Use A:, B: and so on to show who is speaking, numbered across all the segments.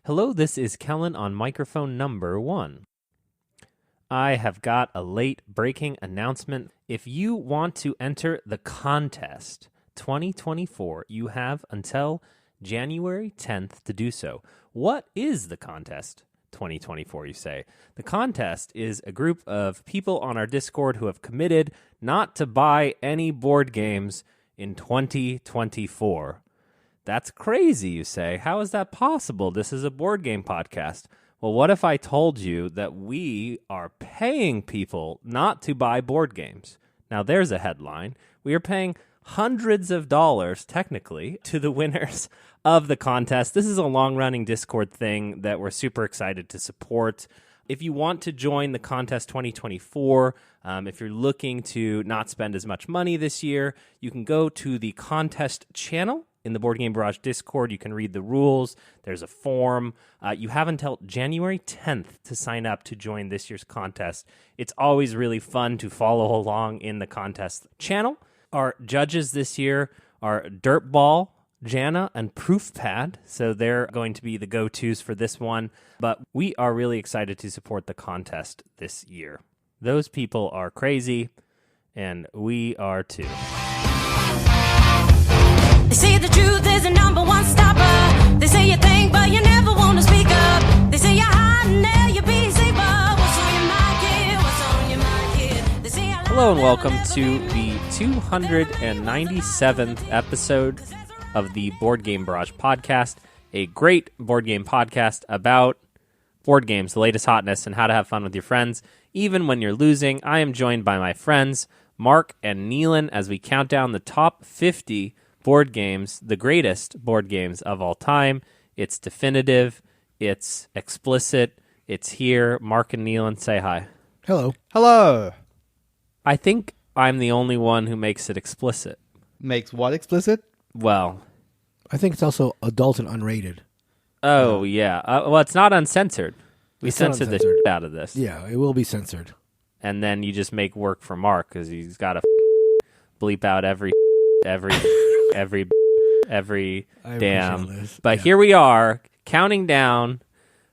A: Hello, this is Kellen on microphone number 1. I have got a late breaking announcement. If you want to enter the contest 2024, you have until January 10th to do so. What is the contest 2024, you say? The contest is a group of people on our Discord who have committed not to buy any board games in 2024. That's crazy, you say. How is that possible? This is a board game podcast. Well, what if I told you that we are paying people not to buy board games? Now, there's a headline. We are paying hundreds of dollars, technically, to the winners of the contest. This is a long-running Discord thing that we're super excited to support. If you want to join the contest 2024, if you're looking to not spend as much money this year, you can go to the contest channel in the Board Game Barrage Discord. You can read the rules. There's a form. You have until January 10th to sign up to join this year's contest. It's always really fun to follow along in the contest channel. Our judges this year are Dirtball, Jana, and Proofpad, so they're going to be the go-tos for this one. But we are really excited to support the contest this year. Those people are crazy, and we are too.
B: They say the truth is the number one stopper. They say you think, but you never want to speak up. They say you're hiding there, you're busy, but what's on your mind, kid? What's on your mind, kid? They say
A: Hello and welcome to the 297th episode of the Board Game Barrage podcast, a great board game podcast about board games, the latest hotness, and how to have fun with your friends, even when you're losing. I am joined by my friends, Mark and Neilan, as we count down the top 50 board games, the greatest board games of all time. It's definitive, it's explicit, it's here. Mark and Neilan, say hi.
C: Hello.
D: Hello.
A: I think I'm the only one who makes it explicit.
D: Makes what explicit?
A: Well,
C: I think it's also adult and unrated.
A: oh yeah. Well, it's not uncensored. We
C: It's not
A: censored the
C: uncensored.
A: shit out of this.
C: Yeah, it will be censored.
A: And then you just make work for Mark because he's got to bleep out every
C: I
A: damn.
C: appreciate this.
A: But
C: Yeah.
A: here we are, counting down.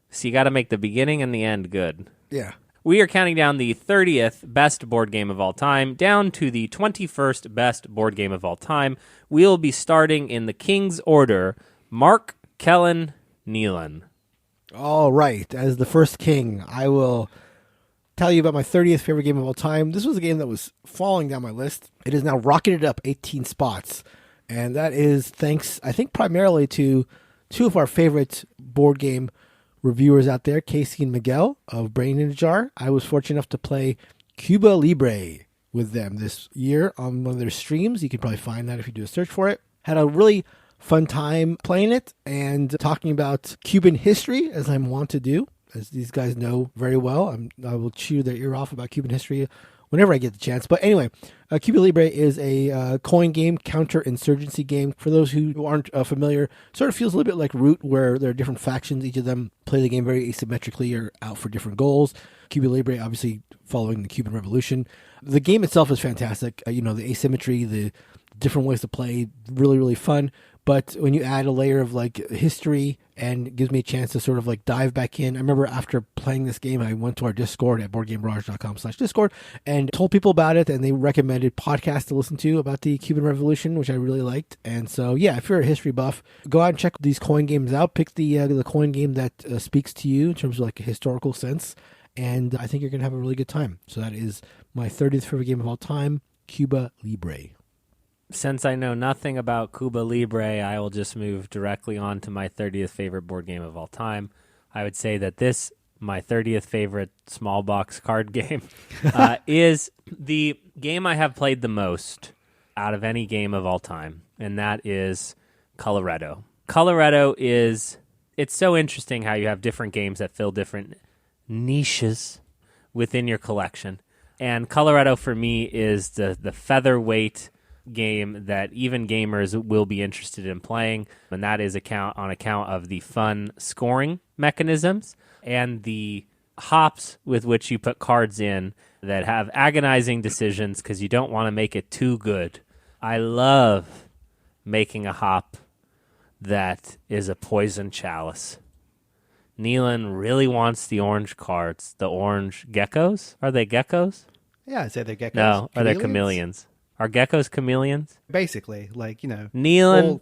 A: So you got to make the beginning and the end good.
C: Yeah.
A: We are counting down the 30th best board game of all time down to the 21st best board game of all time. We'll be starting in the King's order. Mark, Kellen, Neilan.
C: All right. As the first king, I will tell you about my 30th favorite game of all time. This was a game that was falling down my list. It has now rocketed up 18 spots. And that is thanks, I think, primarily to two of our favorite board game reviewers out there, Casey and Miguel of Brain in a Jar. I was fortunate enough to play Cuba Libre with them this year on one of their streams. You can probably find that if you do a search for it. Had a really fun time playing it and talking about Cuban history, as I'm wont to do, as these guys know very well. I will chew their ear off about Cuban history whenever I get the chance. But anyway, Cuba Libre is a coin game, counter-insurgency game. For those who aren't familiar, sort of feels a little bit like Root, where there are different factions. Each of them play the game very asymmetrically or out for different goals. Cuba Libre, obviously, following the Cuban Revolution. The game itself is fantastic. The asymmetry, the different ways to play, really, really fun. But when you add a layer of history and it gives me a chance to sort of dive back in. I remember after playing this game, I went to our Discord at boardgamebarrage.com/Discord and told people about it, and they recommended podcasts to listen to about the Cuban Revolution, which I really liked. And so, yeah, if you're a history buff, go out and check these coin games out. Pick the coin game that speaks to you in terms of a historical sense, and I think you're going to have a really good time. So that is my 30th favorite game of all time, Cuba Libre.
A: Since I know nothing about Cuba Libre, I will just move directly on to my 30th favorite board game of all time. I would say that this, my 30th favorite small box card game, is the game I have played the most out of any game of all time, and that is Coloretto. Coloretto it's so interesting how you have different games that fill different niches within your collection. And Coloretto, for me, is the featherweight game that even gamers will be interested in playing, and that is on account of the fun scoring mechanisms and the hops with which you put cards in that have agonizing decisions because you don't want to make it too good. I love making a hop that is a poison chalice. Neilan really wants the orange cards, the orange geckos. Are they geckos?
D: Yeah, I'd say they're geckos.
A: No, are they chameleons? Are geckos chameleons?
D: Basically, like,
A: Neilan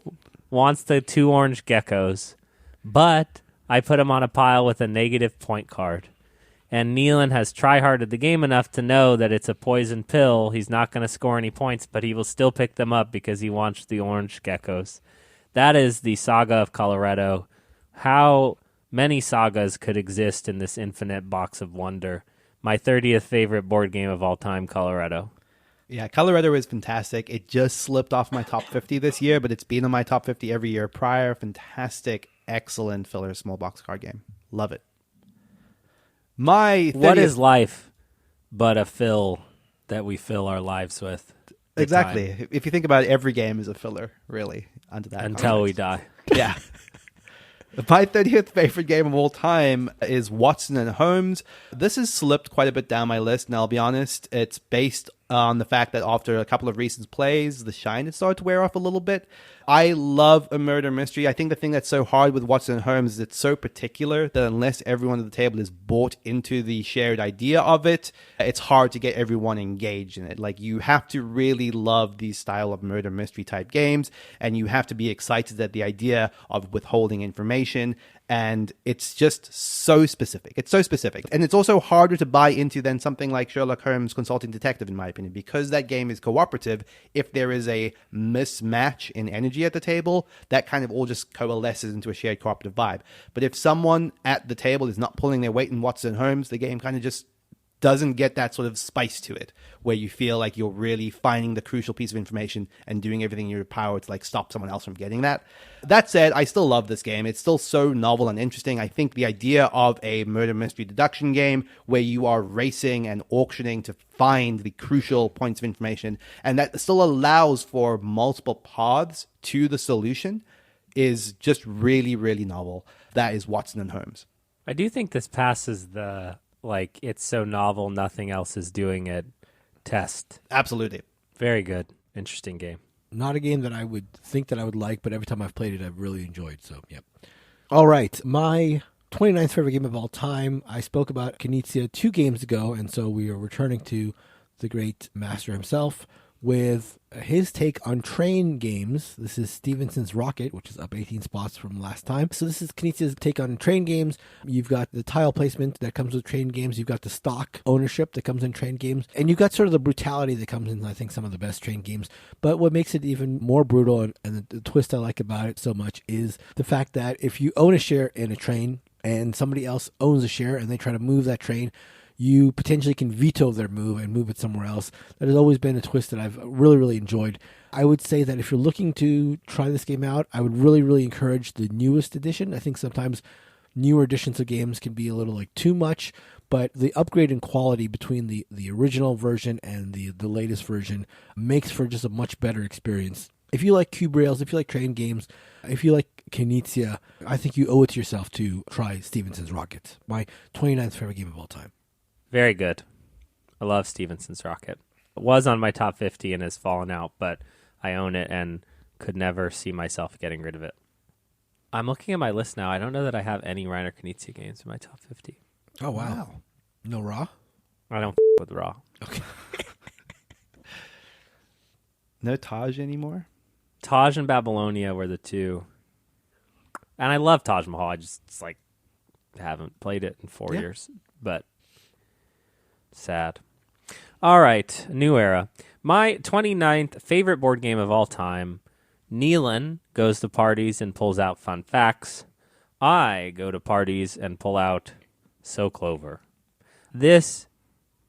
A: wants the 2 orange geckos, but I put him on a pile with a negative point card. And Neilan has tryharded the game enough to know that it's a poison pill. He's not going to score any points, but he will still pick them up because he wants the orange geckos. That is the saga of Coloretto. How many sagas could exist in this infinite box of wonder? My 30th favorite board game of all time, Coloretto.
D: Yeah, Coloretto is fantastic. It just slipped off my top 50 this year, but it's been in my top 50 every year prior. Fantastic, excellent filler small box card game. Love it. My 30th...
A: What is life but a fill that we fill our lives with?
D: Exactly.
A: Time.
D: If you think about it, every game is a filler, really, under that
A: Until we
D: context.
A: die.
D: Yeah. My 30th favorite game of all time is Watson and Holmes. This has slipped quite a bit down my list, and I'll be honest, it's based on the fact that after a couple of recent plays, the shine has started to wear off a little bit. I love a murder mystery. I think the thing that's so hard with Watson and Holmes is it's so particular that unless everyone at the table is bought into the shared idea of it, it's hard to get everyone engaged in it. Like, you have to really love these style of murder mystery type games, and you have to be excited at the idea of withholding information. And it's just so specific. It's so specific. And it's also harder to buy into than something like Sherlock Holmes Consulting Detective, in my opinion, because that game is cooperative. If there is a mismatch in energy at the table, that kind of all just coalesces into a shared cooperative vibe. But if someone at the table is not pulling their weight in Watson and Holmes, the game kind of just doesn't get that sort of spice to it, where you feel like you're really finding the crucial piece of information and doing everything in your power to like stop someone else from getting that. That said, I still love this game. It's still so novel and interesting. I think the idea of a murder mystery deduction game where you are racing and auctioning to find the crucial points of information, and that still allows for multiple paths to the solution, is just really, really novel. That is Watson and Holmes.
A: I do think this passes the... like, it's so novel, nothing else is doing it test.
D: Absolutely.
A: Very good. Interesting game.
C: Not a game that I would think that I would like, but every time I've played it, I've really enjoyed. So, yep. All right. My 29th favorite game of all time. I spoke about Knizia 2 games ago, and so we are returning to the great master himself with his take on train games. This is Stephenson's Rocket, which is up 18 spots from last time. So this is Knizia's take on train games. You've got the tile placement that comes with train games. You've got the stock ownership that comes in train games. And you've got sort of the brutality that comes in, I think, some of the best train games. But what makes it even more brutal, and the twist I like about it so much, is the fact that if you own a share in a train and somebody else owns a share and they try to move that train, you potentially can veto their move and move it somewhere else. That has always been a twist that I've really, really enjoyed. I would say that if you're looking to try this game out, I would really, really encourage the newest edition. I think sometimes newer editions of games can be a little like too much, but the upgrade in quality between the original version and the latest version makes for just a much better experience. If you like cube rails, if you like train games, if you like Knizia, I think you owe it to yourself to try Stephenson's Rocket, my 29th favorite game of all time.
A: Very good. I love Stephenson's Rocket. It was on my top 50 and has fallen out, but I own it and could never see myself getting rid of it. I'm looking at my list now. I don't know that I have any Reiner Knizia games in my top 50.
C: Oh, wow. No Raw?
A: I don't with Raw.
C: Okay.
D: No Taj anymore?
A: Taj and Babylonia were the two. And I love Taj Mahal. I just haven't played it in 4 years. But sad. All right, new era. My 29th favorite board game of all time. Neilan goes to parties and pulls out fun facts. I go to parties and pull out So Clover. This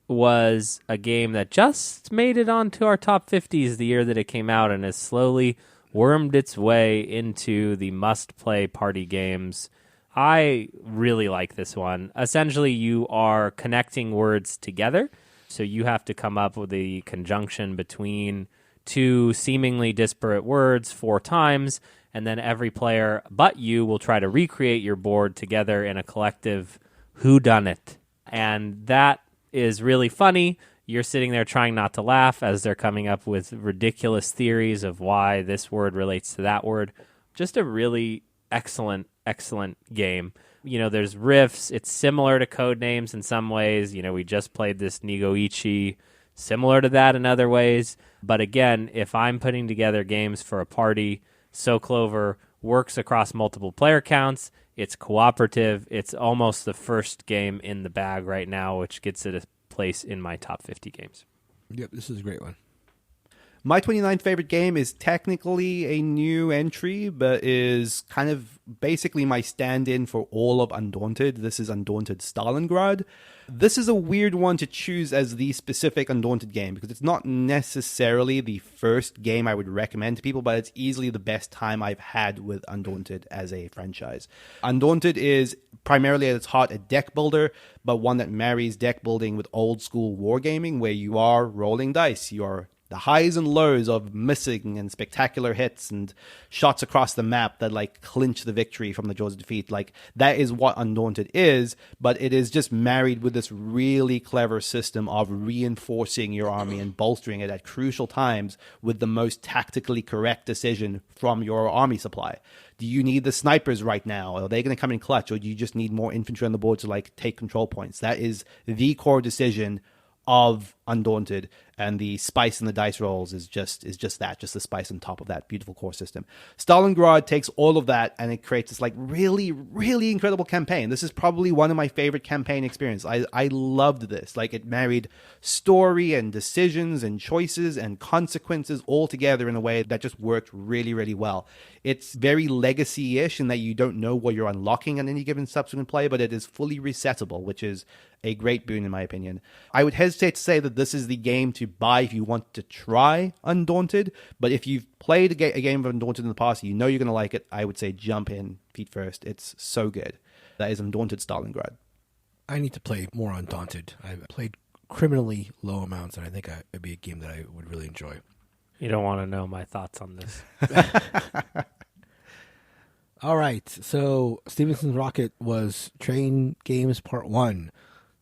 A: was a game that just made it onto our top 50s the year that it came out and has slowly wormed its way into the must-play party games. I really like this one. Essentially, you are connecting words together. So you have to come up with a conjunction between two seemingly disparate words 4 times, and then every player but you will try to recreate your board together in a collective whodunit. And that is really funny. You're sitting there trying not to laugh as they're coming up with ridiculous theories of why this word relates to that word. Just a really excellent game. There's riffs. It's similar to Codenames in some ways. We just played this Nigoichi, similar to that in other ways. But again, if I'm putting together games for a party, So Clover works across multiple player counts. It's cooperative. It's almost the first game in the bag right now, which gets it a place in my top 50 games.
C: Yep, this is a great one.
D: My 29th favorite game is technically a new entry, but is kind of basically my stand-in for all of Undaunted. This is Undaunted Stalingrad. This is a weird one to choose as the specific Undaunted game because it's not necessarily the first game I would recommend to people, but it's easily the best time I've had with Undaunted as a franchise. Undaunted is primarily at its heart a deck builder, but one that marries deck building with old school wargaming where you are rolling dice. You are the highs and lows of missing and spectacular hits and shots across the map that like clinch the victory from the jaws of defeat. Like that is what Undaunted is, but it is just married with this really clever system of reinforcing your army and bolstering it at crucial times with the most tactically correct decision from your army supply. Do you need the snipers right now? Are they going to come in clutch, or do you just need more infantry on the board to like take control points? That is the core decision of Undaunted, and the spice in the dice rolls is just that, just the spice on top of that beautiful core system. Stalingrad takes all of that and it creates this like really, really incredible campaign. This is probably one of my favorite campaign experiences. I loved this. Like it married story and decisions and choices and consequences all together in a way that just worked really, really well. It's very legacy-ish in that you don't know what you're unlocking on any given subsequent play, but it is fully resettable, which is a great boon in my opinion. I would hesitate to say that this is the game to buy if you want to try Undaunted, but if you've played a game of Undaunted in the past, you know you're going to like it, I would say jump in feet first. It's so good. That is Undaunted Stalingrad.
C: I need to play more Undaunted. I've played criminally low amounts, and I think it'd be a game that I would really enjoy.
A: You don't want to know my thoughts on this.
C: All right, so Stephenson's Rocket was Train Games Part 1.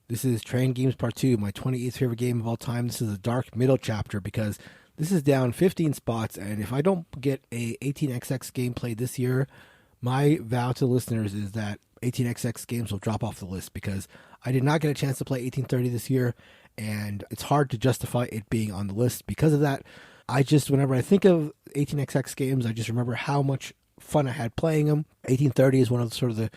C: This is Train Games Part 2, my 28th favorite game of all time. This is a dark middle chapter because this is down 15 spots, and if I don't get a 18xx gameplay this year, my vow to listeners is that 18xx games will drop off the list because I did not get a chance to play 1830 this year, and it's hard to justify it being on the list because of that. Whenever I think of 18xx games, I just remember how much fun I had playing them. 1830 is one of the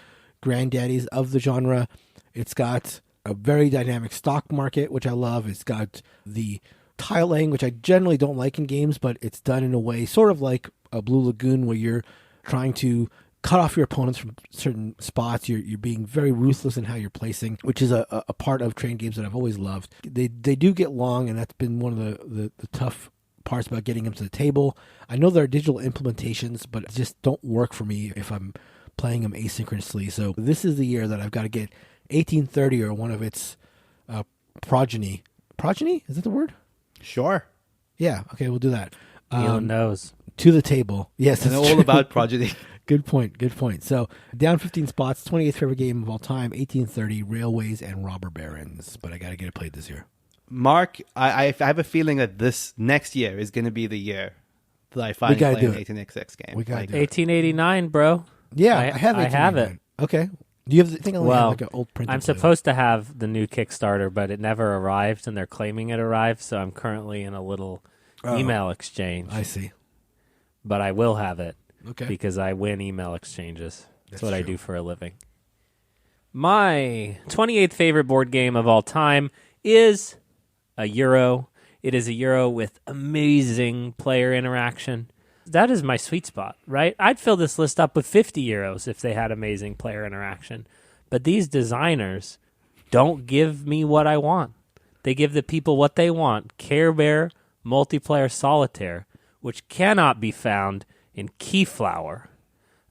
C: granddaddies of the genre. It's got a very dynamic stock market, which I love. It's got the tiling, which I generally don't like in games, but it's done in a way sort of like a Blue Lagoon where you're trying to cut off your opponents from certain spots. You're being very ruthless in how you're placing, which is a part of train games that I've always loved. They do get long, and that's been one of the tough parts about getting them to the table. I know there are digital implementations, but it just don't work for me if I'm playing them asynchronously. So this is the year that I've got to get 1830 or one of its progeny. Progeny? Is that the word?
D: Sure.
C: Yeah. Okay, we'll do that.
A: Neil knows.
C: To the table. Yes,
D: I know all about progeny.
C: Good point. So down 15 spots, 28th favorite game of all time, 1830, Railways and Robber Barons. But I got to get it played this year.
D: Mark, I have a feeling that this next year is going to be the year that I finally play an 18xx game.
C: We got to do
A: 1889, bro.
C: Yeah, I have 1889.
A: I have it.
C: Okay. Do you have the thing? I have like an old printed.
A: I'm supposed to have the new Kickstarter, but it never arrived, and they're claiming it arrived, so I'm currently in a little email exchange.
C: I see.
A: But I will have it
C: because
A: I win email exchanges. That's what I do for a living. My 28th favorite board game of all time is a Euro. It is a Euro with amazing player interaction. That is my sweet spot, right? I'd fill this list up with 50 Euros if they had amazing player interaction. But these designers don't give me what I want. They give the people what they want. Care Bear Multiplayer Solitaire, which cannot be found in Keyflower.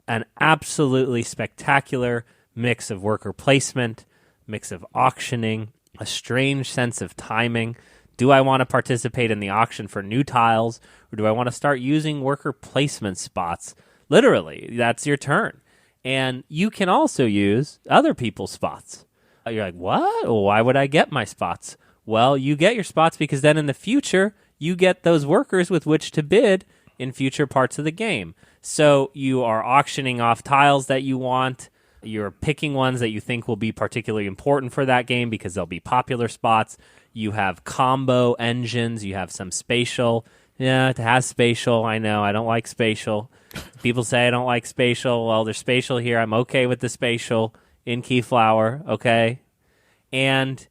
A: An absolutely spectacular mix of worker placement, mix of auctioning, a strange sense of timing. Do I want to participate in the auction for new tiles, or do I want to start using worker placement spots? Literally, that's your turn. And you can also use other people's spots. You're like, what? Well, why would I get my spots? Well, you get your spots because then in the future, you get those workers with which to bid in future parts of the game. So you are auctioning off tiles that you want, You're picking ones that you think will be particularly important for that game because they'll be popular spots. You have combo engines. You have some spatial. Yeah, it has spatial. I know. I don't like spatial. People say I don't like spatial. Well, there's spatial here. I'm okay with the spatial in Keyflower, okay? And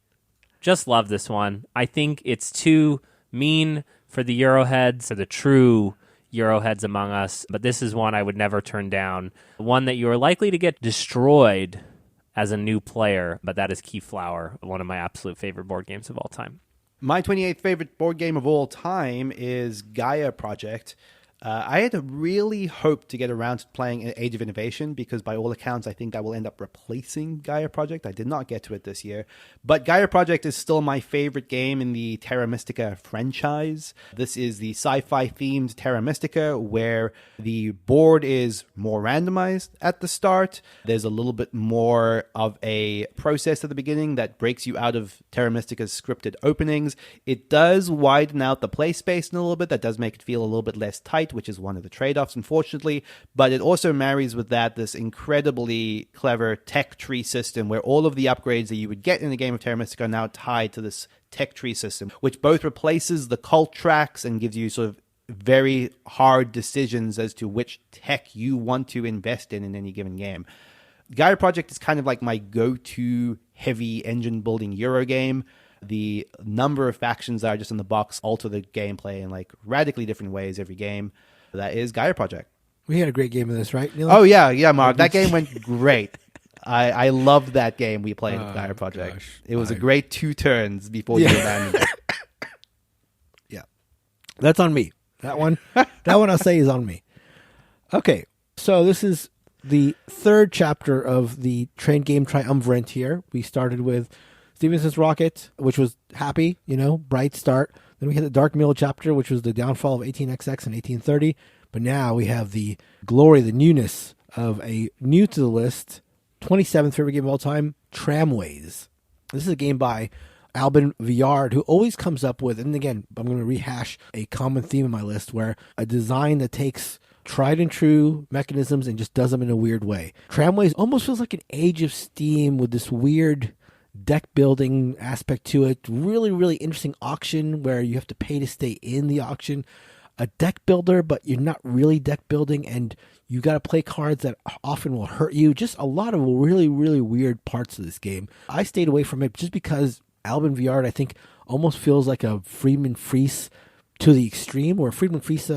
A: just love this one. I think it's too mean for the Euroheads, or the true Euroheads among us, but this is one I would never turn down. One that you are likely to get destroyed as a new player, but that is Keyflower, one of my absolute favorite board games of all time.
D: My 28th favorite board game of all time is Gaia Project. I had really hoped to get around to playing Age of Innovation because by all accounts, I think that will end up replacing Gaia Project. I did not get to it this year. But Gaia Project is still my favorite game in the Terra Mystica franchise. This is the sci-fi themed Terra Mystica where the board is more randomized at the start. There's a little bit more of a process at the beginning that breaks you out of Terra Mystica's scripted openings. It does widen out the play space in a little bit. That does make it feel a little bit less tight, which is one of the trade-offs, unfortunately. But it also marries with that this incredibly clever tech tree system where all of the upgrades that you would get in the game of Terra Mystica are now tied to this tech tree system, which both replaces the cult tracks and gives you sort of very hard decisions as to which tech you want to invest in any given game. Gaia Project is kind of like my go-to heavy engine building Euro game. The number of factions that are just in the box alter the gameplay in like radically different ways every game. That is Gaia Project.
C: We had a great game of this, right, Neilan?
D: Oh, yeah, Mark. That game went great. I loved that game we played at Gaia Project.
C: Gosh.
D: It was a great 2 turns before you abandoned it.
C: Yeah. That's on me. That one I'll say is on me. Okay, so this is the third chapter of the train game triumvirate here. We started with Stephenson's Rocket, which was happy, bright start. Then we had the Dark Middle chapter, which was the downfall of 18XX and 1830. But now we have the glory, the newness of a new to the list, 27th favorite game of all time, Tramways. This is a game by Albin Viard, who always comes up with, and again, I'm going to rehash a common theme in my list, where a design that takes tried and true mechanisms and just does them in a weird way. Tramways almost feels like an Age of Steam with this weird deck building aspect to it. Really, really interesting auction where you have to pay to stay in the auction. A deck builder, but you're not really deck building, and you got to play cards that often will hurt you. Just a lot of really, really weird parts of this game. I stayed away from it just because Albin Viard, I think, almost feels like a Friedman Fries to the extreme, where Friedman Fries,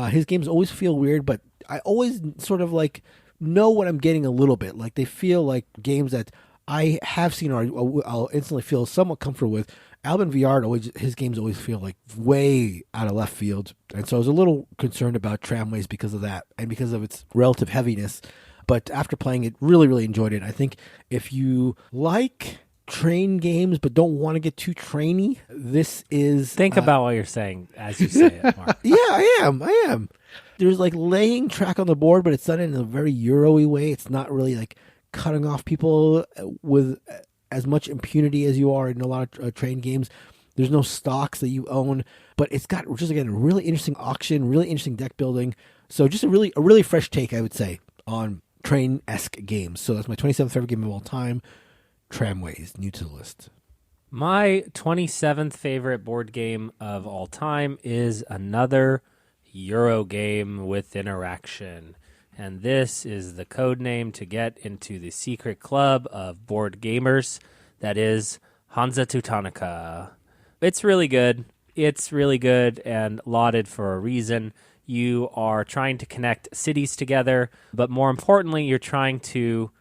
C: his games always feel weird, but I always sort of like know what I'm getting a little bit. Like they feel like games that I have seen or I'll instantly feel somewhat comfortable with. Albin Viard, his games always feel like way out of left field. And so I was a little concerned about Tramways because of that and because of its relative heaviness. But after playing it, really, really enjoyed it. I think if you like train games but don't want to get too trainy, this is...
A: Think about what you're saying as you say it, Mark.
C: Yeah, I am. There's like laying track on the board, but it's done in a very Euro-y way. It's not really like cutting off people with as much impunity as you are in a lot of train games. There's no stocks that you own, but it's got just, again, a really interesting auction, really interesting deck building. So just a really fresh take, I would say, on train-esque games. So that's my 27th favorite game of all time, Tramways, new to the list.
A: My 27th favorite board game of all time is another Euro game with interaction. And this is the code name to get into the secret club of board gamers. That is Hansa Teutonica. It's really good. It's really good and lauded for a reason. You are trying to connect cities together, but more importantly, you're trying to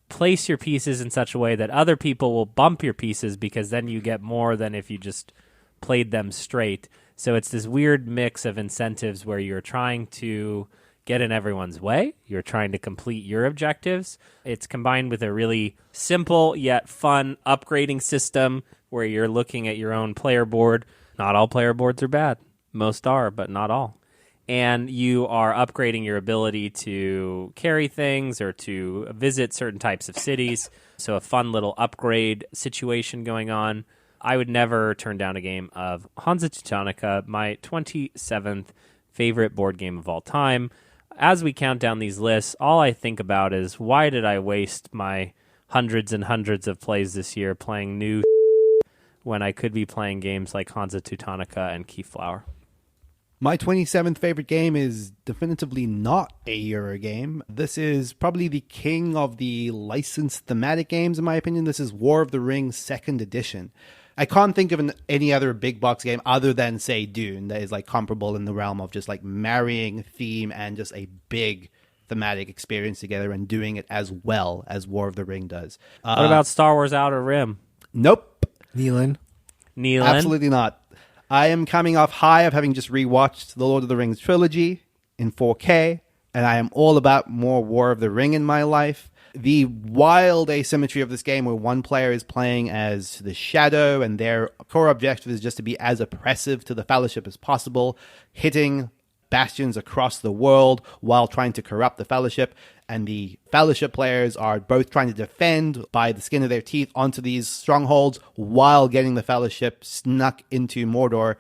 A: place your pieces in such a way that other people will bump your pieces because then you get more than if you just played them straight. So it's this weird mix of incentives where you're trying to get in everyone's way. You're trying to complete your objectives. It's combined with a really simple yet fun upgrading system where you're looking at your own player board. Not all player boards are bad. Most are, but not all. And you are upgrading your ability to carry things or to visit certain types of cities. So a fun little upgrade situation going on. I would never turn down a game of Hansa Teutonica, my 27th favorite board game of all time. as we count down these lists, all I think about is why did I waste my hundreds and hundreds of plays this year playing new when I could be playing games like Hansa, Teutonica, and Keyflower?
D: My 27th favorite game is definitively not a Euro game. This is probably the king of the licensed thematic games, in my opinion. This is War of the Rings 2nd Edition. I can't think of any other big box game other than, say, Dune, that is like comparable in the realm of just like marrying theme and just a big thematic experience together and doing it as well as War of the Ring does.
A: What about Star Wars Outer Rim?
D: Nope.
C: Neilan.
D: Absolutely not. I am coming off high of having just rewatched the Lord of the Rings trilogy in 4K, and I am all about more War of the Ring in my life. The wild asymmetry of this game where one player is playing as the Shadow and their core objective is just to be as oppressive to the Fellowship as possible, hitting bastions across the world while trying to corrupt the Fellowship, and the Fellowship players are both trying to defend by the skin of their teeth onto these strongholds while getting the Fellowship snuck into Mordor.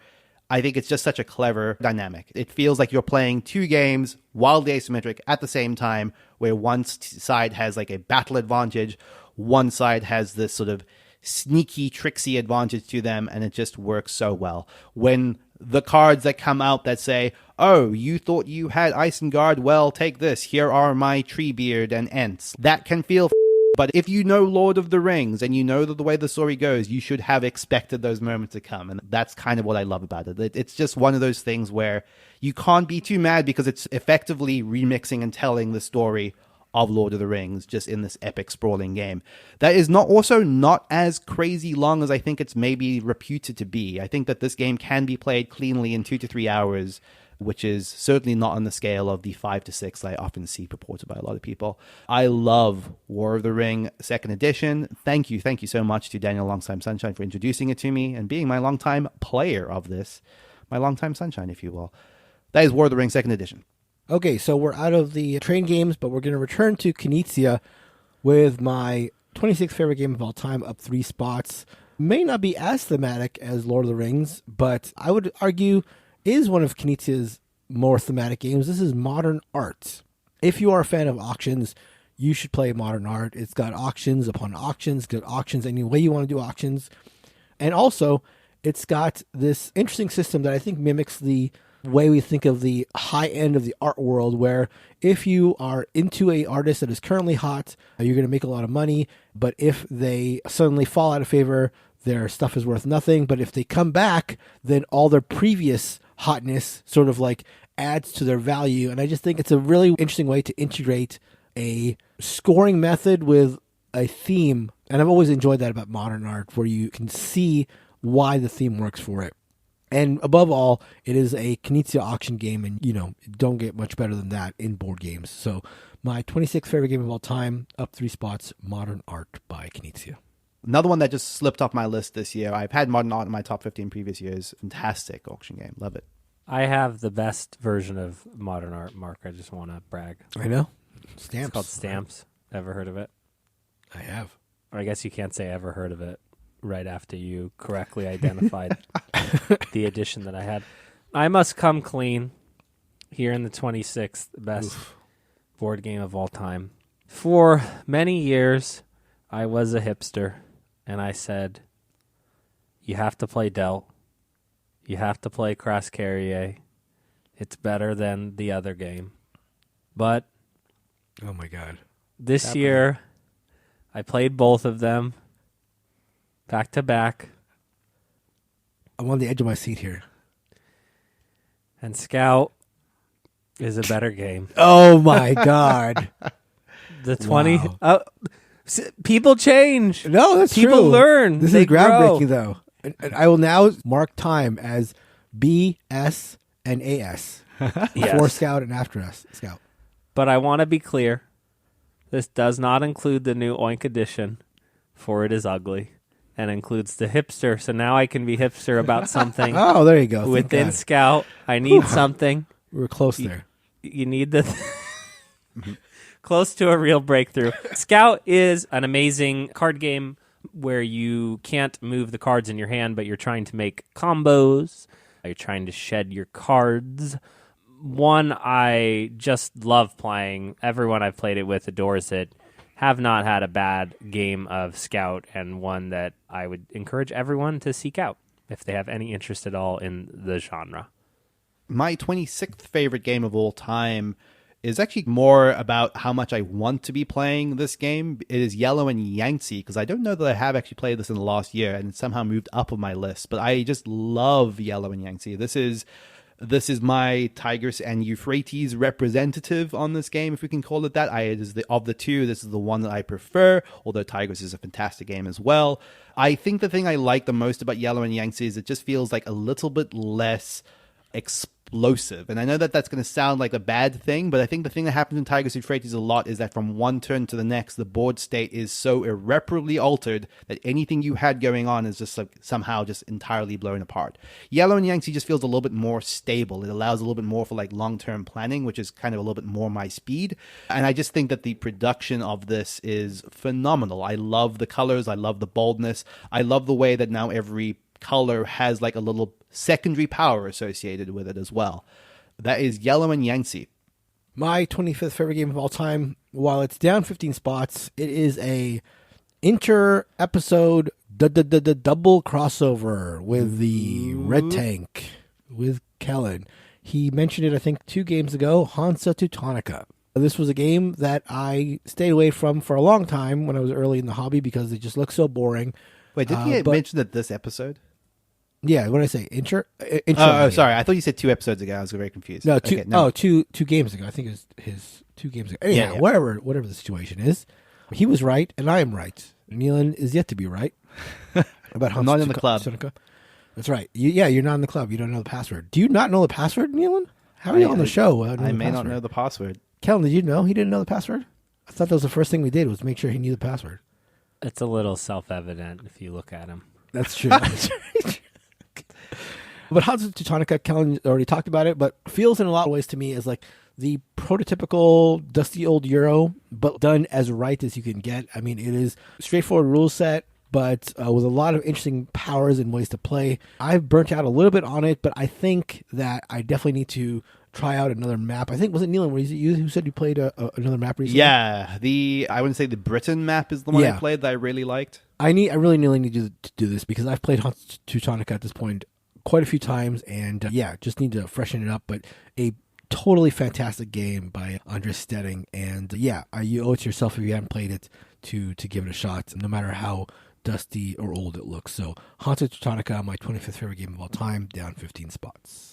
D: I think it's just such a clever dynamic. It feels like you're playing two games wildly asymmetric at the same time, where one side has like a battle advantage, one side has this sort of sneaky, tricksy advantage to them, and it just works so well. When the cards that come out that say, oh, you thought you had Isengard? Well, take this. Here are my Treebeard and Ents. That can feel but if you know Lord of the Rings and you know the way the story goes, you should have expected those moments to come. And that's kind of what I love about it. It's just one of those things where you can't be too mad because it's effectively remixing and telling the story of Lord of the Rings just in this epic sprawling game. That is not as crazy long as I think it's maybe reputed to be. I think that this game can be played cleanly in 2 to 3 hours, which is certainly not on the scale of the 5 to 6 that I often see purported by a lot of people. I love War of the Ring 2nd Edition. Thank you so much to Daniel Longtime Sunshine for introducing it to me and being my longtime player of this. My longtime sunshine, if you will. That is War of the Ring 2nd Edition.
C: Okay, so we're out of the train games, but we're going to return to Knizia with my 26th favorite game of all time, up 3 spots. May not be as thematic as Lord of the Rings, but I would argue is one of Knizia's more thematic games. This is Modern Art. If you are a fan of auctions, you should play Modern Art. It's got auctions upon auctions, got auctions any way you want to do auctions. And also, it's got this interesting system that I think mimics the way we think of the high end of the art world, where if you are into a artist that is currently hot, you're going to make a lot of money. But if they suddenly fall out of favor, their stuff is worth nothing. But if they come back, then all their previous hotness sort of like adds to their value. And I just think it's a really interesting way to integrate a scoring method with a theme. And I've always enjoyed that about Modern Art, where you can see why the theme works for it. And above all, it is a Knizia auction game, and, don't get much better than that in board games. So my 26th favorite game of all time, up 3 spots, Modern Art by Knizia.
D: Another one that just slipped off my list this year. I've had Modern Art in my top 15 previous years. Fantastic auction game. Love it.
A: I have the best version of Modern Art, Mark. I just want to brag.
C: I know.
A: It's
C: Stamps.
A: called Stamps. Ever heard of it?
C: I have.
A: Or I guess you can't say ever heard of it right after you correctly identified the edition that I had. I must come clean here in the 26th best board game of all time. For many years, I was a hipster, and I said, you have to play Delt. You have to play Cross Carrier. It's better than the other game. But
C: Oh, my God.
A: this year, I played both of them back to back.
C: I'm on the edge of my seat here.
A: And Scout is a better game.
C: Oh, my God.
A: The 20...
C: Wow.
A: People change.
C: No, that's
A: People
C: true.
A: learn.
C: This
A: They
C: is groundbreaking,
A: grow.
C: though. And I will now mark time as B, S, and AS. Before
A: Yes.
C: Scout and after us. Scout.
A: But I want to be clear. This does not include the new Oink edition, for it is ugly, and includes the hipster. So now I can be hipster about something
C: Oh, there you go. Thank
A: within
C: God.
A: Scout. I need something.
C: We were close there.
A: You need the... Close to a real breakthrough. Scout is an amazing card game where you can't move the cards in your hand, but you're trying to make combos. You're trying to shed your cards. One I just love playing. Everyone I've played it with adores it. Have not had a bad game of Scout, and one that I would encourage everyone to seek out if they have any interest at all in the genre.
D: My 26th favorite game of all time is actually more about how much I want to be playing this game. It is Yellow and Yangtze, because I don't know that I have actually played this in the last year, and it somehow moved up on my list. But I just love Yellow and Yangtze. This is my Tigris and Euphrates representative on this game, if we can call it that. Of the two, this is the one that I prefer, although Tigris is a fantastic game as well. I think the thing I like the most about Yellow and Yangtze is it just feels like a little bit less explosive. And I know that that's going to sound like a bad thing, but I think the thing that happens in Tigris and Euphrates a lot is that from one turn to the next, the board state is so irreparably altered that anything you had going on is just like somehow just entirely blown apart. Yellow and Yangtze just feels a little bit more stable. It allows a little bit more for like long-term planning, which is kind of a little bit more my speed. And I just think that the production of this is phenomenal. I love the colors. I love the boldness. I love the way that now every color has like a little secondary power associated with it as well. That is Yellow and Yangtze.
C: My 25th favorite game of all time, while it's down 15 spots, it is a inter-episode double crossover with the Red Tank, with Kellen. He mentioned it, I think, 2 games ago, Hansa Teutonica. This was a game that I stayed away from for a long time when I was early in the hobby because it just looked so boring.
D: Wait, did he mention that this episode?
C: Yeah, what did I say? Intro.
D: Sorry. I thought you said 2 episodes ago. I was very confused.
C: No,
D: two
C: games ago. I think it was his 2 games ago. Anyhow,
D: Yeah.
C: whatever the situation is, he was right, and I am right. Neilan is yet to be right about
D: I'm not in the club.
C: That's right. You're not in the club. You don't know the password. Do you not know the password, Neilan? How are you on the show?
D: I may not know the password.
C: Kellen, did you know he didn't know the password? I thought that was the first thing we did was make sure he knew the password.
A: It's a little self-evident if you look at him.
C: That's true. But Hansa Teutonica, Kellen already talked about it, but feels in a lot of ways to me as like the prototypical dusty old Euro, but done as right as you can get. I mean, it is straightforward rule set, but with a lot of interesting powers and ways to play. I've burnt out a little bit on it, but I think that I definitely need to try out another map. I think, was it Neilan, was it you who said you played another map recently?
D: Yeah, I wouldn't say the Britain map is the one I played that I really liked.
C: I really need to do this because I've played Hansa Teutonica at this point quite a few times, and just need to freshen it up. But a totally fantastic game by Andres Stedding, and you owe it to yourself if you haven't played it to give it a shot, no matter how dusty or old it looks. So Hansa Teutonica, my 25th favorite game of all time, down 15 spots.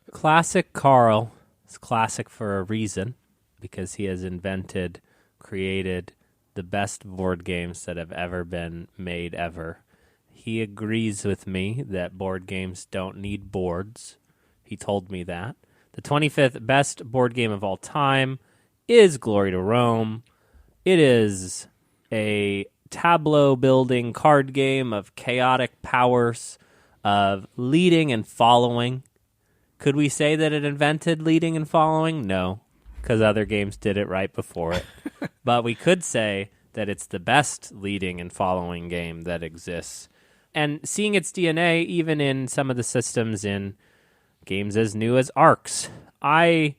A: Classic Carl is classic for a reason, because he has created the best board games that have ever been made ever. He agrees with me that board games don't need boards. He told me that. The 25th best board game of all time is Glory to Rome. It is a tableau-building card game of chaotic powers, of leading and following. Could we say that it invented leading and following? No, because other games did it right before it. But we could say that it's the best leading and following game that exists. And seeing its DNA even in some of the systems in games as new as Arcs. I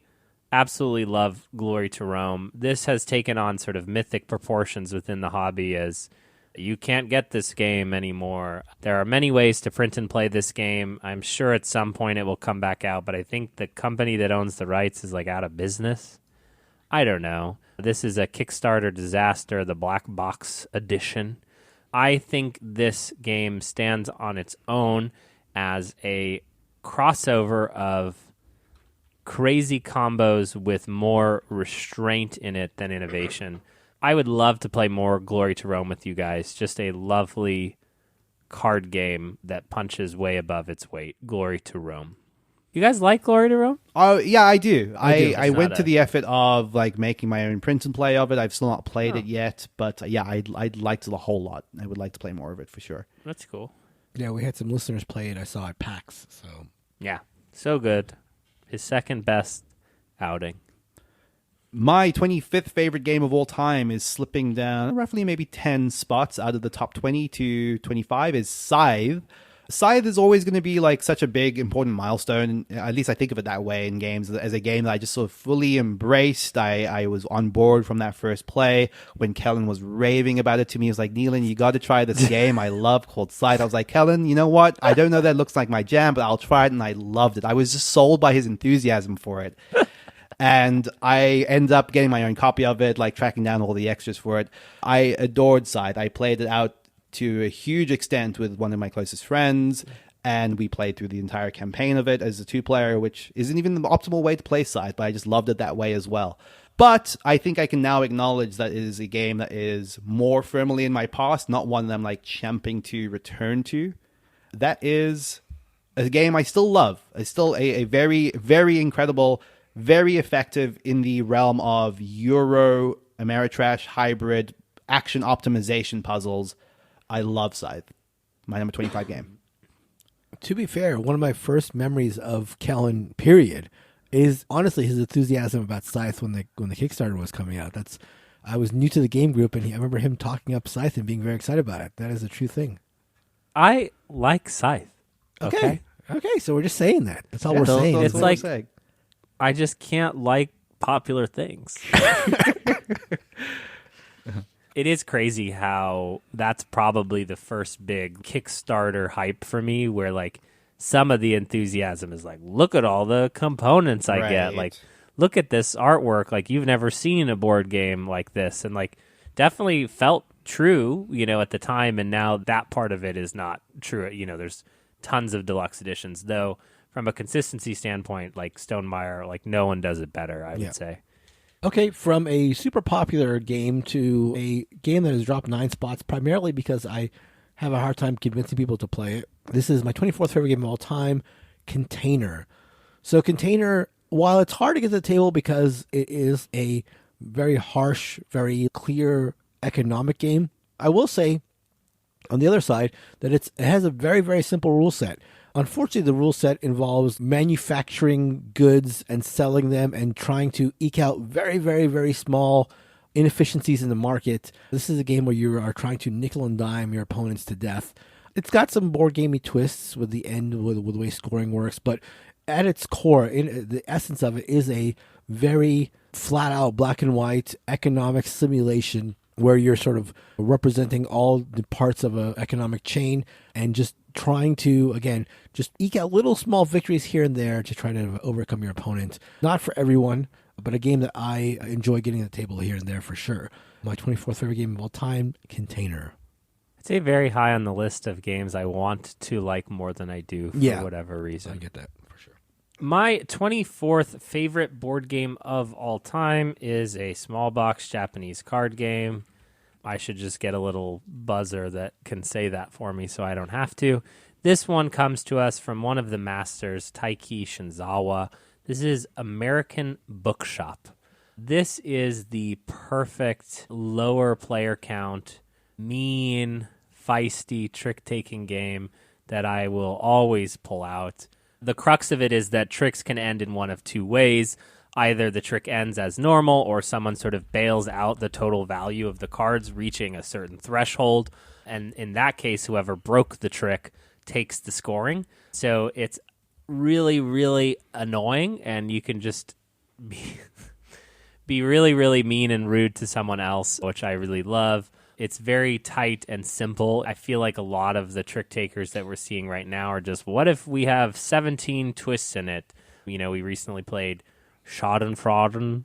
A: absolutely love Glory to Rome. This has taken on sort of mythic proportions within the hobby as you can't get this game anymore. There are many ways to print and play this game. I'm sure at some point it will come back out, but I think the company that owns the rights is like out of business. I don't know. This is a Kickstarter disaster, the Black Box edition. I think this game stands on its own as a crossover of crazy combos with more restraint in it than innovation. I would love to play more Glory to Rome with you guys. Just a lovely card game that punches way above its weight. Glory to Rome. You guys like Glory to Rome?
D: Oh, yeah, I do.
C: I do.
D: I went to the effort of like making my own print and play of it. I've still not played it yet, but I'd liked it a whole lot. I would like to play more of it for sure.
A: That's cool.
C: Yeah, we had some listeners play it. I saw at PAX. So
A: yeah, so good. His second best outing.
D: My 25th favorite game of all time is slipping down roughly maybe 10 spots out of the top 20 to 25 is Scythe. Scythe is always going to be like such a big, important milestone. At least I think of it that way in games, as a game that I just sort of fully embraced. I was on board from that first play. When Kellen was raving about it to me, he was like, Neilan, you got to try this game I love called Scythe. I was like, Kellen, you know what? I don't know that it looks like my jam, but I'll try it. And I loved it. I was just sold by his enthusiasm for it. And I ended up getting my own copy of it, like tracking down all the extras for it. I adored Scythe. I played it out to a huge extent with one of my closest friends, and we played through the entire campaign of it as a 2-player, which isn't even the optimal way to play Scythe, but I just loved it that way as well. But I think I can now acknowledge that it is a game that is more firmly in my past, not one that I'm like champing to return to. That is a game I still love. It's still a very, very incredible, very effective in the realm of Euro, Ameritrash, hybrid, action optimization puzzles. I love Scythe. My number 25 game.
C: To be fair, one of my first memories of Kellen, period, is honestly his enthusiasm about Scythe when the Kickstarter was coming out. I was new to the game group, and I remember him talking up Scythe and being very excited about it. That is a true thing.
A: I like Scythe.
C: Okay, so we're just saying that. That's all we're saying.
A: It's like I just can't like popular things. It is crazy how that's probably the first big Kickstarter hype for me, where like some of the enthusiasm is like, look at all the components I get. Like, look at this artwork. Like, you've never seen a board game like this. And like, definitely felt true, at the time. And now that part of it is not true. There's tons of deluxe editions, though. From a consistency standpoint, like Stonemaier, like no one does it better, I would say.
C: Okay, from a super popular game to a game that has dropped 9 spots, primarily because I have a hard time convincing people to play it. This is my 24th favorite game of all time, Container. So Container, while it's hard to get to the table because it is a very harsh, very clear economic game, I will say on the other side that it has a very, very simple rule set. Unfortunately, the rule set involves manufacturing goods and selling them and trying to eke out very, very, very small inefficiencies in the market. This is a game where you are trying to nickel and dime your opponents to death. It's got some board gamey twists with the end, with the way scoring works, but at its core, the essence of it is a very flat out black and white economic simulation where you're sort of representing all the parts of an economic chain and just trying to, again, just eke out little small victories here and there to try to overcome your opponent. Not for everyone, but a game that I enjoy getting at the table here and there for sure. My 24th favorite game of all time, Container.
A: I'd say very high on the list of games I want to like more than I do for whatever reason.
C: I get that for sure.
A: My 24th favorite board game of all time is a small box Japanese card game. I should just get a little buzzer that can say that for me so I don't have to. This one comes to us from one of the masters, Taiki Shinzawa. This is American Bookshop. This is the perfect lower player count, mean, feisty, trick-taking game that I will always pull out. The crux of it is that tricks can end in one of two ways. Either the trick ends as normal or someone sort of bails out the total value of the cards reaching a certain threshold. And in that case, whoever broke the trick takes the scoring. So it's really, really annoying, and you can just be really, really mean and rude to someone else, which I really love. It's very tight and simple. I feel like a lot of the trick takers that we're seeing right now are just, what if we have 17 twists in it? We recently played Schadenfreude,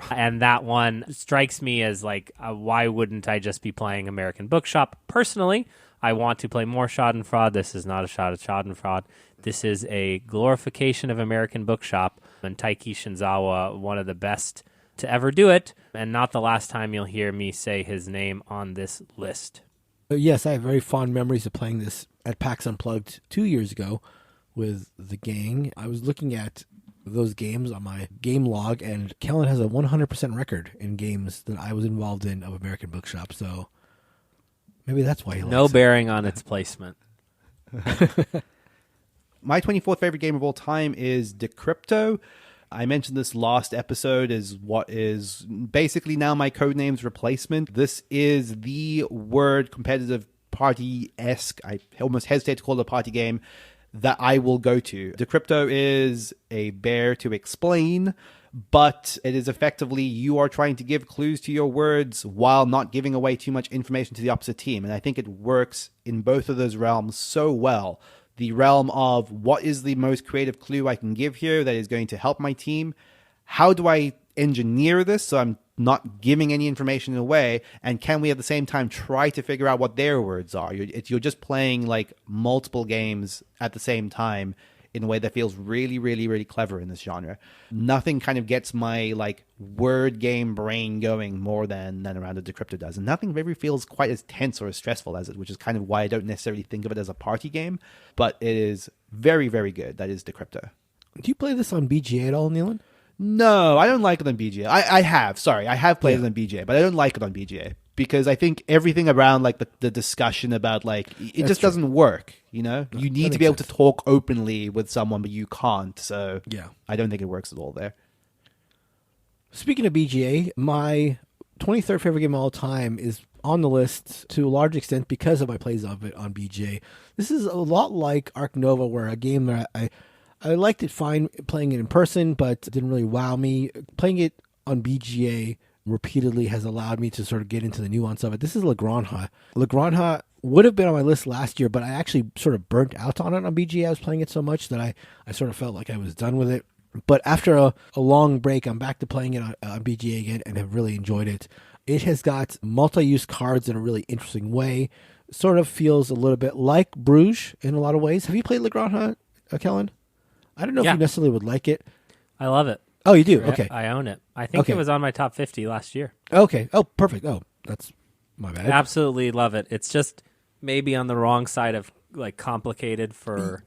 A: and that one strikes me as like, why wouldn't I just be playing American Bookshop? Personally, I want to play more Schadenfreude. This is not a shot at Schadenfreude. This is a glorification of American Bookshop, and Taiki Shinzawa, one of the best to ever do it, and not the last time you'll hear me say his name on this list.
C: Yes, I have very fond memories of playing this at PAX Unplugged 2 years ago with the gang. I was looking at those games on my game log, and Kellen has a 100% record in games that I was involved in of American Bookshop, so maybe that's why he likes
A: No
C: it.
A: bearing on its placement.
D: My 24th favorite game of all time is Decrypto. I mentioned this last episode is what is basically now my Codenames replacement. This is the word competitive party-esque, I almost hesitate to call it a party game, that I will go to. Decrypto is a bear to explain, but it is effectively you are trying to give clues to your words while not giving away too much information to the opposite team. And I think it works in both of those realms so well. The realm of what is the most creative clue I can give here that is going to help my team? How do I engineer this so I'm not giving any information away? And can we at the same time try to figure out what their words are? You're just playing like multiple games at the same time in a way that feels really, really, really clever in this genre. Nothing kind of gets my like word game brain going more than around a Decrypto does. And nothing really feels quite as tense or as stressful as it, which is kind of why I don't necessarily think of it as a party game. But it is very, very good. That is Decrypto.
C: Do you play this on BGA at all, Neilan?
D: No, I don't like it on BGA. I have played it on BGA, but I don't like it on BGA because I think everything around like the discussion about like it just doesn't work. You know, you need to be able to talk openly with someone, but you can't. So
C: yeah,
D: I don't think it works at all there.
C: Speaking of BGA, my 23rd favorite game of all time is on the list to a large extent because of my plays of it on BGA. This is a lot like Arc Nova, where a game that I liked it fine playing it in person, but it didn't really wow me. Playing it on BGA repeatedly has allowed me to sort of get into the nuance of it. This is La Granja. La Granja would have been on my list last year, but I actually sort of burnt out on it on BGA. I was playing it so much that I sort of felt like I was done with it. But after a long break, I'm back to playing it on BGA again and have really enjoyed it. It has got multi-use cards in a really interesting way. Sort of feels a little bit like Bruges in a lot of ways. Have you played La Granja, Kellen? I don't know if you necessarily would like it.
A: I love it.
C: Oh, you do? Okay.
A: I own it. I think it was on my top 50 last year.
C: Okay. Oh, perfect. Oh, that's my bad.
A: I absolutely love it. It's just maybe on the wrong side of like complicated for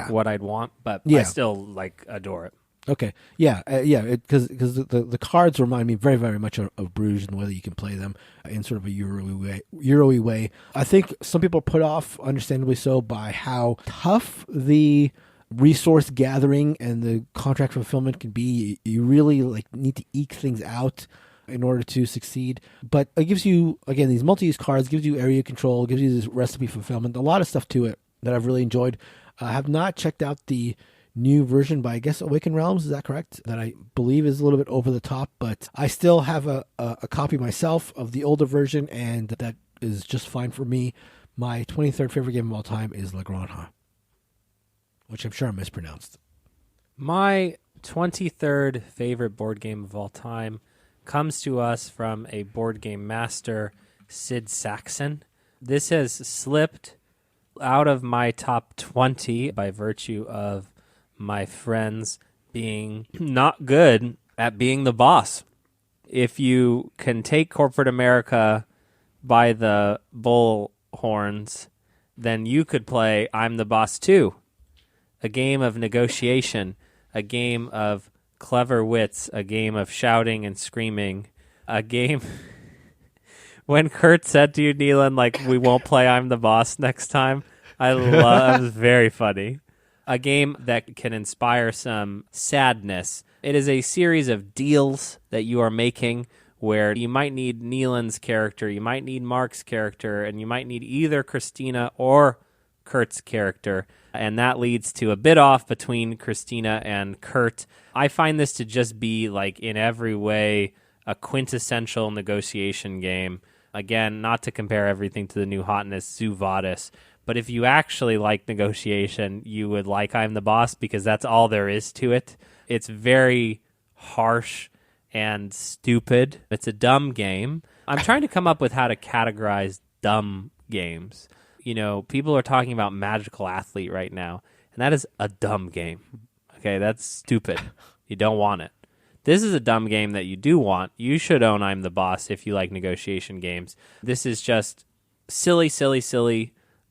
A: what I'd want, but I still like adore it.
C: Okay. Yeah. Because the cards remind me very, very much of Bruges and the way that you can play them in sort of a Euro-y way. I think some people are put off, understandably so, by how tough the resource gathering and the contract fulfillment can be. You really like need to eke things out in order to succeed. But it gives you, again, these multi-use cards, gives you area control, gives you this recipe fulfillment, a lot of stuff to it that I've really enjoyed. I have not checked out the new version by, I guess, Awakened Realms, is that correct? That I believe is a little bit over the top, but I still have a copy myself of the older version, and that is just fine for me. My 23rd favorite game of all time is La Granja, which I'm sure I mispronounced.
A: My 23rd favorite board game of all time comes to us from a board game master, Sid Saxon. This has slipped out of my top 20 by virtue of my friends being not good at being the boss. If you can take corporate America by the bull horns, then you could play I'm the Boss too. A game of negotiation, a game of clever wits, a game of shouting and screaming, a game... When Kurt said to you, Neilan, like, we won't play I'm the Boss next time, it was very funny. A game that can inspire some sadness. It is a series of deals that you are making where you might need Neilan's character, you might need Mark's character, and you might need either Christina or Kurt's character, and that leads to a bit off between Christina and Kurt. I find this to just be, like, in every way, a quintessential negotiation game. Again, not to compare everything to the new hotness, Zoo Vadis, but if you actually like negotiation, you would like I'm the Boss because that's all there is to it. It's very harsh and stupid. It's a dumb game. I'm trying to come up with how to categorize dumb games. You know, people are talking about Magical Athlete right now, and that is a dumb game. Okay, that's stupid. You don't want it. This is a dumb game that you do want. You should own I'm the Boss if you like negotiation games. This is just silly,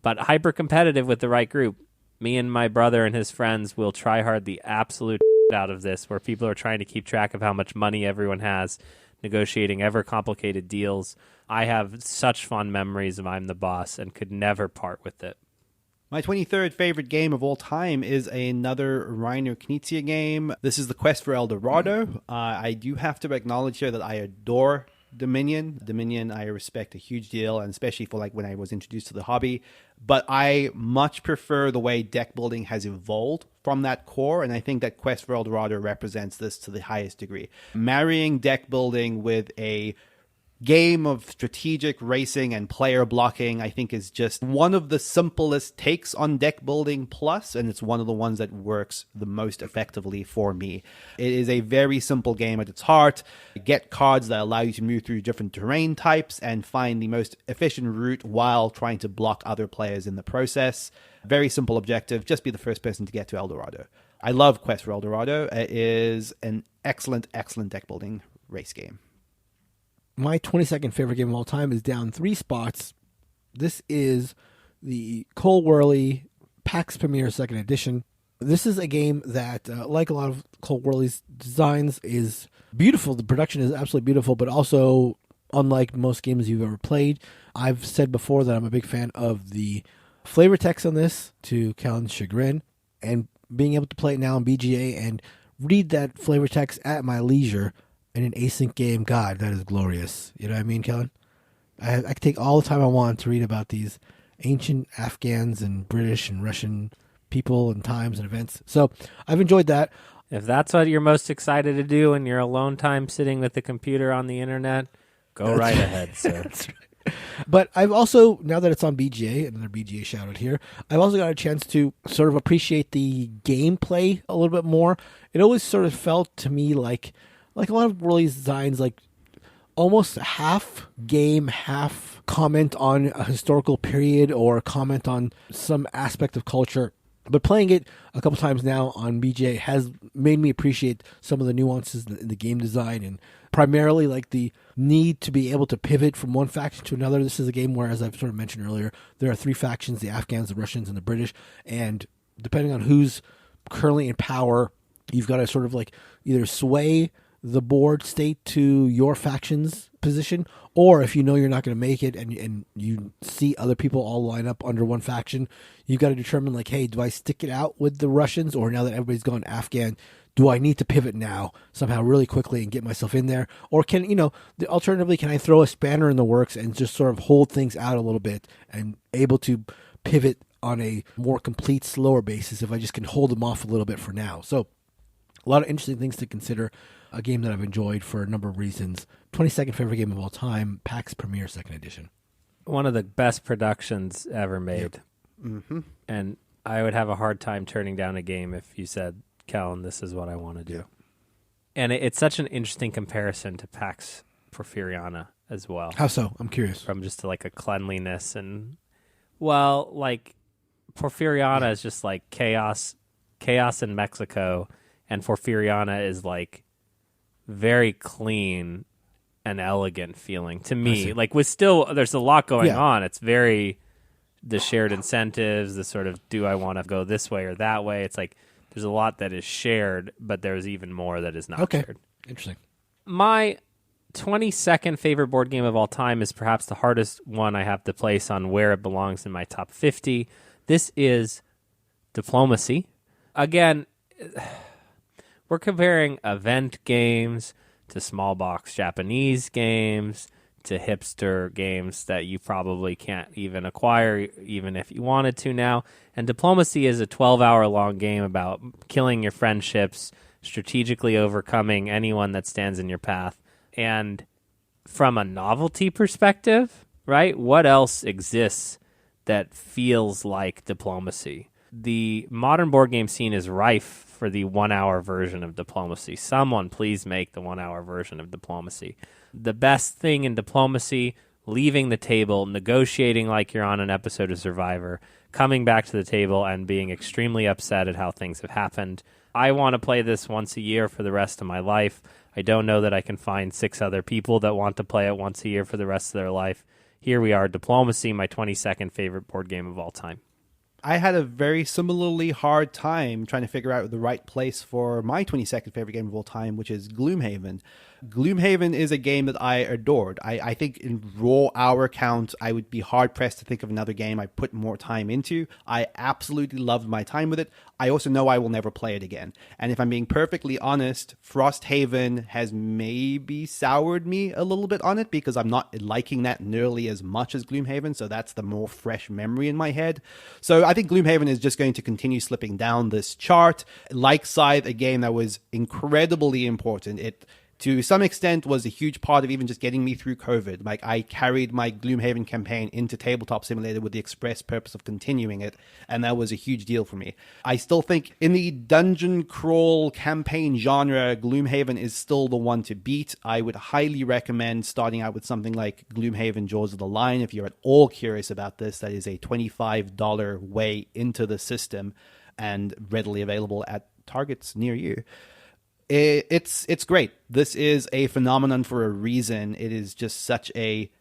A: but hyper-competitive with the right group. Me and my brother and his friends will try hard the absolute out of this, where people are trying to keep track of how much money everyone has, negotiating ever-complicated deals. I have such fond memories of I'm the Boss and could never part with it.
D: My 23rd favorite game of all time is another Reiner Knizia game. This is The Quest for El Dorado. I do have to acknowledge here that I adore Dominion. Dominion I respect a huge deal, and especially for like when I was introduced to the hobby. But I much prefer the way deck building has evolved from that core, and I think that Quest for El Dorado represents this to the highest degree. Marrying deck building with a game of strategic racing and player blocking, I think, is just one of the simplest takes on deck building plus, and it's one of the ones that works the most effectively for me. It is a very simple game at its heart. Get cards that allow you to move through different terrain types and find the most efficient route while trying to block other players in the process. Very simple objective, just be the first person to get to El Dorado. I love Quest for El Dorado. It is an excellent, excellent deck building race game.
C: My 22nd favorite game of all time is down 3 spots. This is the Cole Worley PAX Pamir 2nd Edition. This is a game that, like a lot of Cole Worley's designs, is beautiful. The production is absolutely beautiful, but also, unlike most games you've ever played, I've said before that I'm a big fan of the flavor text on this, to Kellen's chagrin, and being able to play it now on BGA and read that flavor text at my leisure in an async game, God, that is glorious. You know what I mean, Kellen? I can take all the time I want to read about these ancient Afghans and British and Russian people and times and events. So I've enjoyed that.
A: If that's what you're most excited to do in your alone time sitting with the computer on the internet, go right ahead, sir.
C: That's right. But I've also, now that it's on BGA, another BGA shout out here, I've also got a chance to sort of appreciate the gameplay a little bit more. It always sort of felt to me like a lot of Worley's designs, like almost half game, half comment on a historical period or comment on some aspect of culture. But playing it a couple times now on BGA has made me appreciate some of the nuances in the game design, and primarily like the need to be able to pivot from one faction to another. This is a game where, as I've sort of mentioned earlier, there are 3 factions, the Afghans, the Russians, and the British. And depending on who's currently in power, you've got to sort of like either sway the board state to your faction's position, or if you know you're not going to make it and you see other people all line up under one faction, you've got to determine like, hey, do I stick it out with the Russians, or now that everybody's gone Afghan, do I need to pivot now somehow really quickly and get myself in there? Or alternatively, can I throw a spanner in the works and just sort of hold things out a little bit and able to pivot on a more complete, slower basis if I just can hold them off a little bit for now? So a lot of interesting things to consider. A game that I've enjoyed for a number of reasons. 22nd favorite game of all time, PAX Pamir 2nd Edition.
A: One of the best productions ever made.
C: Yep.
D: Mm-hmm.
A: And I would have a hard time turning down a game if you said, Kellen, this is what I want to do. And it's such an interesting comparison to PAX Porfiriana as well.
C: How so? I'm curious.
A: From just like a cleanliness and, well, like Porfiriana is just like chaos in Mexico, and Porfiriana is like very clean and elegant feeling to me. Like there's a lot going on. It's very the shared incentives, the sort of, do I want to go this way or that way? It's like there's a lot that is shared, but there's even more that is not shared.
C: Interesting.
A: My 22nd favorite board game of all time is perhaps the hardest one I have to place on where it belongs in my top 50. This is Diplomacy. Again, we're comparing event games to small box Japanese games to hipster games that you probably can't even acquire even if you wanted to now. And Diplomacy is a 12-hour long game about killing your friendships, strategically overcoming anyone that stands in your path. And from a novelty perspective, right, what else exists that feels like Diplomacy? The modern board game scene is rife for the 1-hour version of Diplomacy. Someone please make the 1-hour version of Diplomacy. The best thing in Diplomacy, leaving the table, negotiating like you're on an episode of Survivor, coming back to the table and being extremely upset at how things have happened. I want to play this once a year for the rest of my life. I don't know that I can find 6 other people that want to play it once a year for the rest of their life. Here we are, Diplomacy, my 22nd favorite board game of all time.
D: I had a very similarly hard time trying to figure out the right place for my 22nd favorite game of all time, which is Gloomhaven. Gloomhaven is a game that I adored. I think in raw hour count, I would be hard-pressed to think of another game I put more time into. I absolutely loved my time with it. I also know I will never play it again. And if I'm being perfectly honest, Frosthaven has maybe soured me a little bit on it because I'm not liking that nearly as much as Gloomhaven, so that's the more fresh memory in my head. So I think Gloomhaven is just going to continue slipping down this chart. Like Scythe, a game that was incredibly important. It, to some extent, was a huge part of even just getting me through COVID. Like, I carried my Gloomhaven campaign into Tabletop Simulator with the express purpose of continuing it, and that was a huge deal for me. I still think in the dungeon crawl campaign genre, Gloomhaven is still the one to beat. I would highly recommend starting out with something like Gloomhaven Jaws of the Lion if you're at all curious about this. That is a $25 way into the system and readily available at Targets near you. It's great. This is a phenomenon for a reason. It is just such a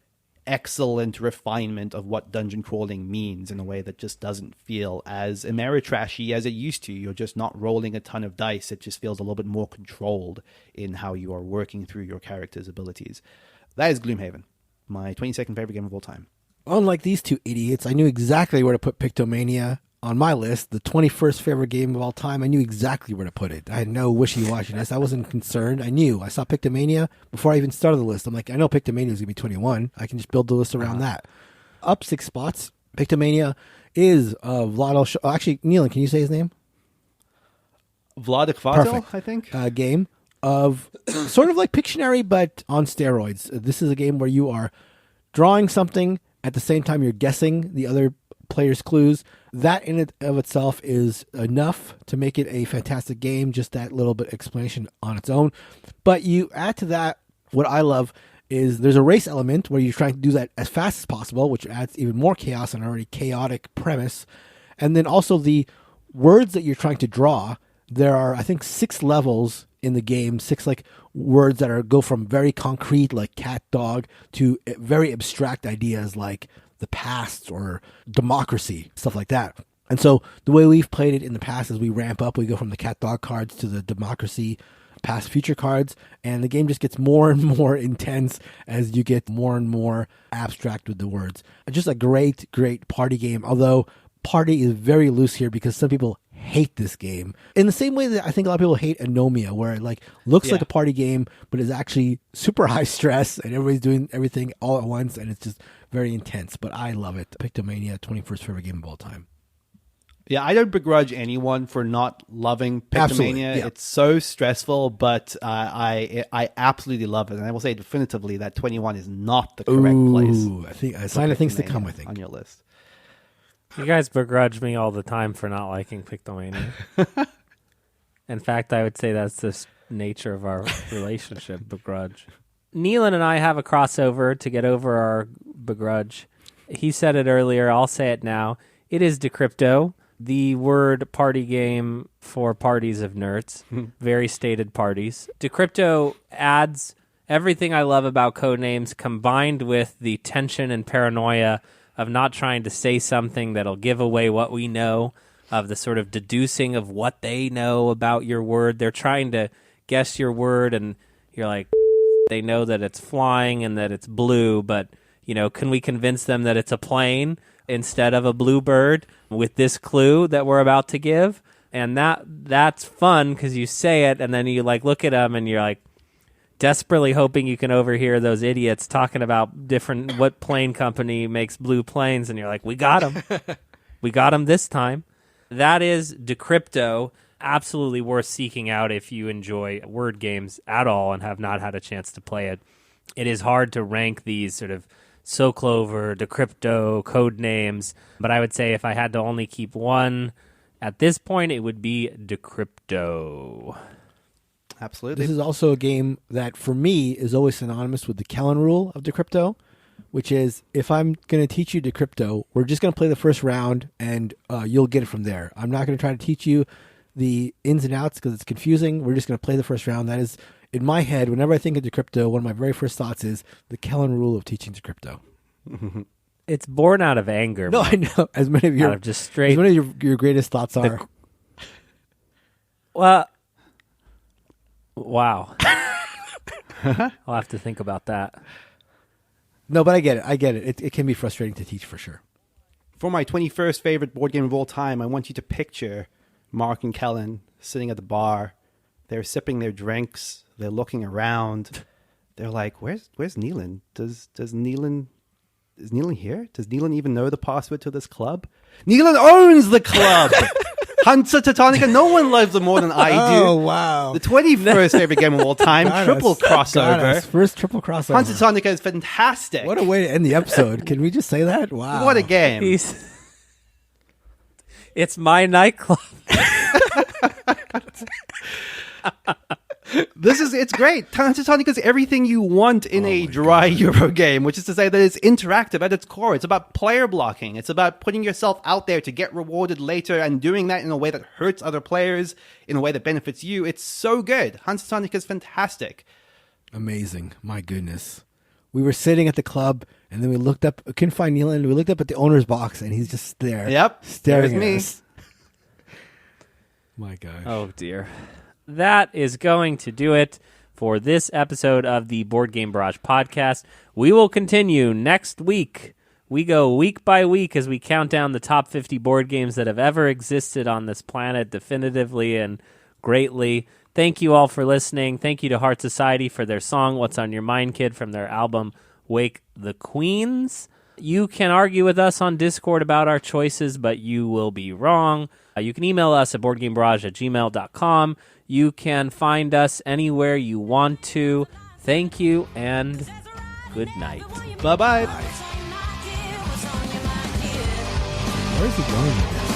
D: excellent refinement of what dungeon crawling means in a way that just doesn't feel as Ameritrashy as it used to. You're just not rolling a ton of dice. It just feels a little bit more controlled in how you are working through your character's abilities. That is Gloomhaven, my 22nd favorite game of all time.
C: Unlike these two idiots, I knew exactly where to put Pictomania on my list, the 21st favorite game of all time. I knew exactly where to put it. I had no wishy-washiness. I wasn't concerned. I knew. I saw Pictomania before I even started the list. I'm like, I know Pictomania is going to be 21. I can just build the list around that. Up 6 spots, Pictomania is Vlado... Actually, Neilan, can you say his name?
D: Vlad Kvatil,
C: Perfect.
D: I think.
C: Game of sort of like Pictionary, but on steroids. This is a game where you are drawing something at the same time you're guessing the other player's clues. That in it of itself is enough to make it a fantastic game, just that little bit explanation on its own. But you add to that, what I love is there's a race element where you're trying to do that as fast as possible, which adds even more chaos on an already chaotic premise. And then also the words that you're trying to draw. There are, I think, 6 levels in the game, 6 like words that go from very concrete like cat, dog, to very abstract ideas like the past or democracy, stuff like that. And so the way we've played it in the past is we ramp up, we go from the cat dog cards to the democracy past future cards, and the game just gets more and more intense as you get more and more abstract with the words. Just a great party game, although party is very loose here because some people hate this game in the same way that I think a lot of people hate Anomia, where it like looks like a party game but is actually super high stress and everybody's doing everything all at once and it's just very intense. But I love it. Pictomania, 21st favorite game of all time.
D: Yeah, I don't begrudge anyone for not loving Pictomania.
C: Absolutely, yeah.
D: It's so stressful, but I absolutely love it. And I will say definitively that 21 is not the correct place.
C: I think a sign of things to come, I think.
D: On your list.
A: You guys begrudge me all the time for not liking Pictomania. In fact, I would say that's the nature of our relationship, begrudge. Neilan and I have a crossover to get over our begrudge. He said it earlier, I'll say it now. It is Decrypto, the word party game for parties of nerds. Very stated parties. Decrypto adds everything I love about Codenames combined with the tension and paranoia of not trying to say something that'll give away what we know, of the sort of deducing of what they know about your word. They're trying to guess your word, and you're like, they know that it's flying and that it's blue, but, you know, can we convince them that it's a plane instead of a bluebird with this clue that we're about to give? And that's fun because you say it, and then you like look at them and you're like, desperately hoping you can overhear those idiots talking about what plane company makes blue planes, and you're like, we got them. We got them this time. That is Decrypto. Absolutely worth seeking out if you enjoy word games at all and have not had a chance to play it. It is hard to rank these sort of Clover, Decrypto, Codenames, but I would say if I had to only keep one at this point, it would be Decrypto.
D: Absolutely.
C: This is also a game that, for me, is always synonymous with the Kellen rule of Decrypto, which is, if I'm going to teach you Decrypto, we're just going to play the first round, and you'll get it from there. I'm not going to try to teach you the ins and outs because it's confusing. We're just going to play the first round. That is, in my head, whenever I think of Decrypto, one of my very first thoughts is the Kellen rule of teaching Decrypto.
A: It's born out of anger.
C: No, I know. As many of your,
A: out of just straight...
C: as many of your greatest thoughts are.
A: Well... Wow. I'll have to think about that.
C: No, but I get it. It can be frustrating to teach for sure.
D: For my 21st favorite board game of all time, I want you to picture Mark and Kellen sitting at the bar. They're sipping their drinks. They're looking around. They're like, "Where's Neilan? Is Neilan here? Does Neilan even know the password to this club? Neilan owns the club. Hansa, Teutonica. No one loves them more than I do.
C: Oh wow!
D: The 21st favorite game of all time. Triple crossover.
C: First triple crossover.
D: Hansa, Teutonica is fantastic.
C: What a way to end the episode. Can we just say that? Wow.
D: What a game.
A: It's my nightclub.
D: It's great. Hansa, Teutonica is everything you want in a dry Euro game, which is to say that it's interactive at its core. It's about player blocking. It's about putting yourself out there to get rewarded later and doing that in a way that hurts other players, in a way that benefits you. It's so good. Hansa, Teutonica is fantastic.
C: Amazing. My goodness. We were sitting at the club, and then we looked up. Couldn't find Neilan. We looked up at the owner's box, and he's just there.
D: Yep.
C: Staring at
D: me.
C: us. My gosh.
A: Oh, dear. That is going to do it for this episode of the Board Game Barrage podcast. We will continue next week. We go week by week as we count down the top 50 board games that have ever existed on this planet definitively and greatly. Thank you all for listening. Thank you to Heart Society for their song, What's on Your Mind, Kid, from their album, Wake the Queens. You can argue with us on Discord about our choices, but you will be wrong. You can email us at boardgamebarrage@gmail.com. You can find us anywhere you want to. Thank you, and good night.
D: Bye-bye.
C: Where's he going with this?